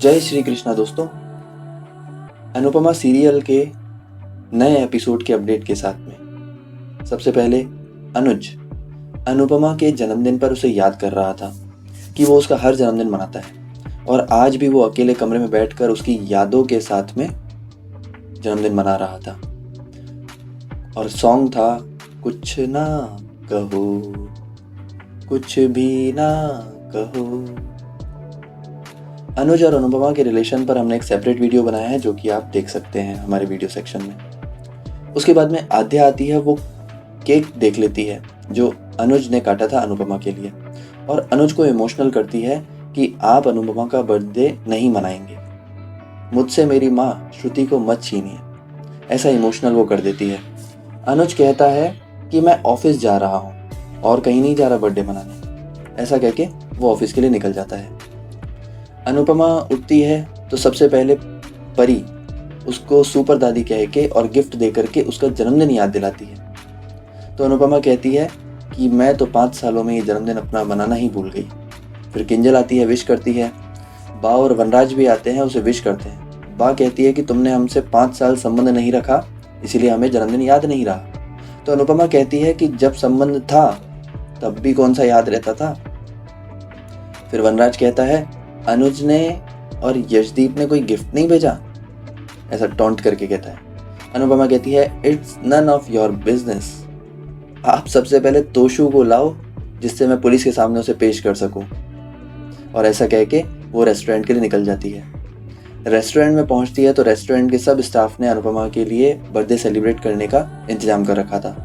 जय श्री कृष्णा दोस्तों। अनुपमा सीरियल के नए एपिसोड के अपडेट के साथ में सबसे पहले अनुज अनुपमा के जन्मदिन पर उसे याद कर रहा था कि वो उसका हर जन्मदिन मनाता है और आज भी वो अकेले कमरे में बैठकर उसकी यादों के साथ में जन्मदिन मना रहा था। और सॉन्ग था कुछ ना कहो, कुछ भी ना कहो। अनुज और अनुपमा के रिलेशन पर हमने एक सेपरेट वीडियो बनाया है जो कि आप देख सकते हैं हमारे वीडियो सेक्शन में। उसके बाद में आद्या आती है, वो केक देख लेती है जो अनुज ने काटा था अनुपमा के लिए और अनुज को इमोशनल करती है कि आप अनुपमा का बर्थडे नहीं मनाएंगे, मुझसे मेरी माँ श्रुति को मत छीनिए, ऐसा इमोशनल वो कर देती है। अनुज कहता है कि मैं ऑफिस जा रहा हूँ और कहीं नहीं जा रहा बर्थडे मनाने, ऐसा कह के वो ऑफिस के लिए निकल जाता है। अनुपमा उठती है तो सबसे पहले परी उसको सुपर दादी कह के और गिफ्ट दे करके उसका जन्मदिन याद दिलाती है। तो अनुपमा कहती है कि मैं तो 5 सालों में ये जन्मदिन अपना मनाना ही भूल गई। फिर किंजल आती है, विश करती है। बा और वनराज भी आते हैं, उसे विश करते हैं। बा कहती है कि तुमने हमसे 5 साल संबंध नहीं रखा, इसीलिए हमें जन्मदिन याद नहीं रहा। तो अनुपमा कहती है कि जब संबंध था तब भी कौन सा याद रहता था। फिर वनराज कहता है अनुज ने और यशदीप ने कोई गिफ्ट नहीं भेजा, ऐसा टॉन्ट करके कहता है। अनुपमा कहती है it's none of your business, आप सबसे पहले तोशु को लाओ जिससे मैं पुलिस के सामने उसे पेश कर सकूं। और ऐसा कह के वो रेस्टोरेंट के लिए निकल जाती है। रेस्टोरेंट में पहुंचती है तो रेस्टोरेंट के सब स्टाफ ने अनुपमा के लिए बर्थडे सेलिब्रेट करने का इंतजाम कर रखा था।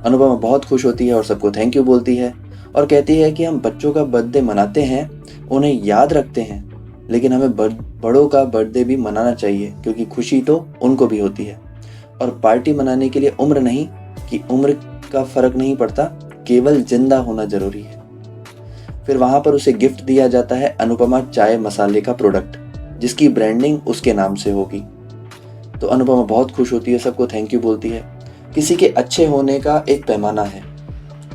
अनुपमा बहुत खुश होती है और सबको थैंक यू बोलती है और कहती है कि हम बच्चों का बर्थडे मनाते हैं, उन्हें याद रखते हैं, लेकिन हमें बड़ों का बर्थडे भी मनाना चाहिए क्योंकि खुशी तो उनको भी होती है। और पार्टी मनाने के लिए उम्र नहीं कि उम्र का फर्क नहीं पड़ता, केवल जिंदा होना जरूरी है। फिर वहां पर उसे गिफ्ट दिया जाता है अनुपमा चाय मसाले का प्रोडक्ट जिसकी ब्रांडिंग उसके नाम से होगी। तो अनुपमा बहुत खुश होती है, सबको थैंक यू बोलती है। किसी के अच्छे होने का एक पैमाना है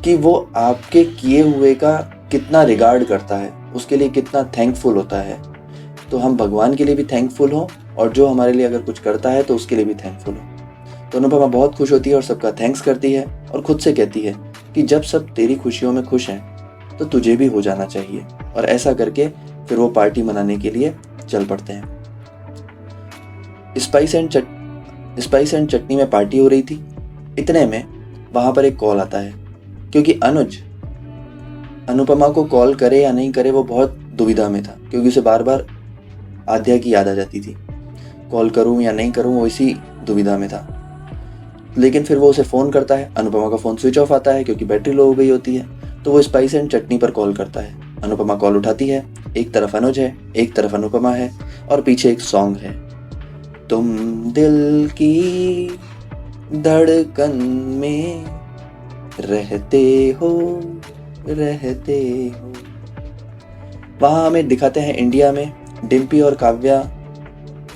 कि वो आपके किए हुए का कितना रिगार्ड करता है, उसके लिए कितना थैंकफुल होता है। तो हम भगवान के लिए भी थैंकफुल हों और जो हमारे लिए अगर कुछ करता है तो उसके लिए भी थैंकफुल हो। तो अनुपमा बहुत खुश होती है और सबका थैंक्स करती है और खुद से कहती है कि जब सब तेरी खुशियों में खुश हैं तो तुझे भी हो जाना चाहिए। और ऐसा करके फिर वो पार्टी मनाने के लिए चल पड़ते हैं। स्पाइस एंड चटनी में पार्टी हो रही थी। इतने में वहां पर एक कॉल आता है क्योंकि अनुज अनुपमा को कॉल करे या नहीं करे वो बहुत दुविधा में था क्योंकि उसे बार बार आद्या की याद आ जाती थी। कॉल करूं या नहीं करूं वो इसी दुविधा में था। लेकिन फिर वो उसे फ़ोन करता है। अनुपमा का फ़ोन स्विच ऑफ आता है क्योंकि बैटरी लो हो गई होती है। तो वो स्पाइस एंड चटनी पर कॉल करता है। अनुपमा कॉल उठाती है। एक तरफ अनुज है, एक तरफ अनुपमा है और पीछे एक सॉन्ग है, तुम दिल की धड़कन में रहते हो। वहां हमें दिखाते हैं इंडिया में डिम्पी और काव्या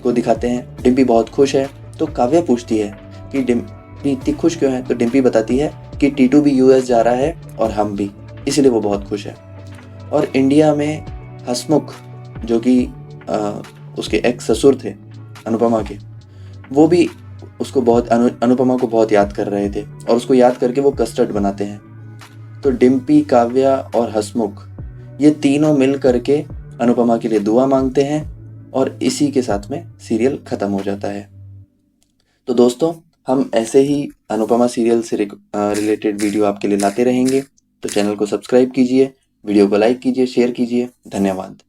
को दिखाते हैं। डिम्पी बहुत खुश है तो काव्या पूछती है कि डिम्पी इतनी खुश क्यों है। तो डिम्पी बताती है कि टीटू भी यूएस जा रहा है और हम भी, इसलिए वो बहुत खुश है। और इंडिया में हसमुख जो कि उसके एक्स ससुर थे अनुपमा के, वो भी उसको बहुत अनुपमा को बहुत याद कर रहे थे और उसको याद करके वो कस्टर्ड बनाते हैं। तो डिम्पी, काव्या और हसमुख ये तीनों मिल करके अनुपमा के लिए दुआ मांगते हैं और इसी के साथ में सीरियल खत्म हो जाता है। तो दोस्तों हम ऐसे ही अनुपमा सीरियल से रिलेटेड वीडियो आपके लिए लाते रहेंगे। तो चैनल को सब्सक्राइब कीजिए, वीडियो को लाइक कीजिए, शेयर कीजिए। धन्यवाद।